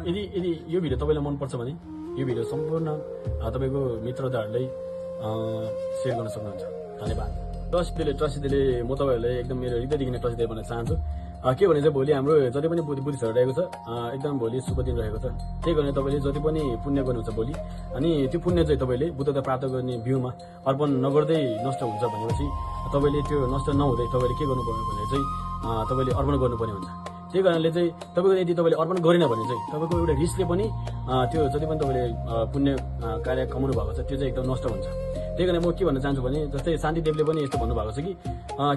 यदि यो भिडियो तपाईँलाई मनपर्छ भने यो भिडियो सम्पूर्ण तपाईँको मित्रताहरूलाई सेयर गर्न सक्नुहुन्छ। धन्यवाद। ट्रस्टीले म तपाईँहरूलाई एकदम मेरो हृदयदेखि नै ट्रस्टी भन्न चाहन्छु। के भने चाहिँ भोलि हाम्रो जति पनि बुद्धिस्टहरू रहेको छ एकदम भोलि शुभ दिन रहेको छ। त्यही कारण तपाईँले जति पनि पुण्य गर्नुहुन्छ भोलि, अनि त्यो पुण्य चाहिँ तपाईँले बुद्धता प्राप्त गर्ने भ्यूमा अर्पण नगर्दै नष्ट हुन्छ भनेपछि तपाईँले त्यो नष्ट नहुँदै तपाईँले के गर्नुपर्ने भने चाहिँ तपाईँले अर्पण गर्नुपर्ने हुन्छ। त्यही कारणले चाहिँ तपाईँको यदि तपाईँले अर्पण गरेन भने चाहिँ तपाईँको एउटा रिसले पनि त्यो जति पनि तपाईँले पुण्य कार्य कमाउनु भएको छ त्यो चाहिँ एकदम नष्ट हुन्छ। त्यही कारण म के भन्न चाहन्छु भने जस्तै शान्तिदेवले पनि यस्तो भन्नुभएको छ कि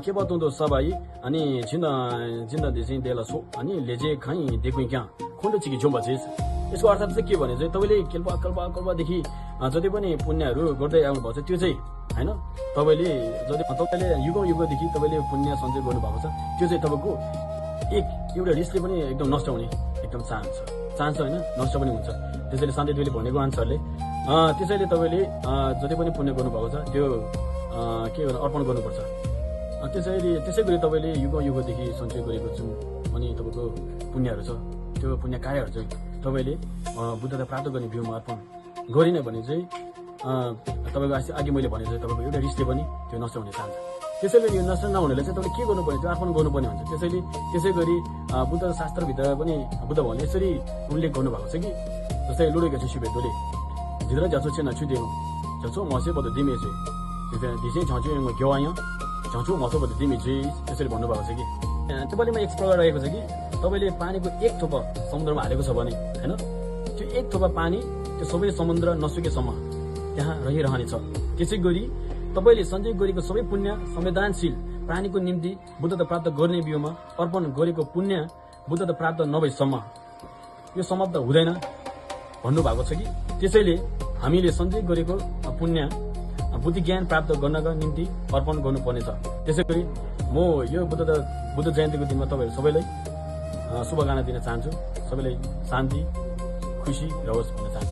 के बताउँदो सबै अनि जिन्दा देशी देला सो अनि लेजे खाइ देखुँ क्या खुन्डो चिकी झुम बचेस। यसको अर्थ चाहिँ के भने चाहिँ तपाईँले कल्पदेखि जति पनि पुण्यहरू गर्दै आउनुभएको छ त्यो चाहिँ होइन तपाईँले युगदेखि तपाईँले पुण्य सञ्चय गर्नुभएको छ त्यो चाहिँ तपाईँको एउटा रिसले पनि एकदम नष्ट हुने एकदम चाहन्छ होइन, नष्ट पनि हुन्छ। त्यसैले शान्तिदेवले भनेको अनुसारले त्यसैले तपाईँले जति पनि पुण्य गर्नुभएको छ त्यो के गर्नु अर्पण गर्नुपर्छ। त्यसै गरी तपाईँले युगदेखि सञ्चय गरेको जुन अनि तपाईँको पुण्यहरू छ त्यो पुण्य कार्यहरू चाहिँ तपाईँले बुद्धता प्राप्त गर्ने भ्यूमा अर्पण गरिन भने चाहिँ तपाईँको अघि मैले भने चाहिँ तपाईँको एउटा रिसले पनि त्यो नष्ट हुने चाहन्छ। त्यसैले यो नष्ट नहुनेलाई चाहिँ तपाईँले के गर्नुपर्ने त्यो अर्पण गर्नुपर्ने हुन्छ। त्यसै गरी बुद्ध शास्त्रभित्र पनि बुद्ध भगवानले यसरी उल्लेख गर्नुभएको छ कि जस्तै लुडेको छ शिवेदोले भित्र झचो चाहिँ नछुदेऊ झचो मसे बद दिमे चाहिँ दिसे झचो घ्याउ झचो मसो बद दिमे चाहिँ त्यसरी भन्नुभएको छ कि तपाईँले एक प्रकार रहेको छ कि तपाईँले पानीको एक थोपा समुद्रमा हालेको छ भने होइन त्यो एक थोपा पानी त्यो सबै समुद्र नसुकेसम्म त्यहाँ रहिरहनेछ। त्यसै गरी तपाईँले सञ्चय गरेको सबै पुण्य संवेदनशील प्राणीको निम्ति बुद्धता प्राप्त गर्ने बिउमा अर्पण गरेको पुण्य बुद्धता प्राप्त नभएसम्म यो समाप्त हुँदैन भन्नुभएको छ कि त्यसैले हामीले सञ्चय गरेको पुण्य बुद्धि ज्ञान प्राप्त गर्नका निम्ति अर्पण गर्नुपर्नेछ। त्यसै गरी म यो बुद्ध जयन्तीको दिनमा तपाईँहरू सबैलाई शुभकामना दिन चाहन्छु। सबैलाई शान्ति खुसी रहोस् भन्न चाहन्छु।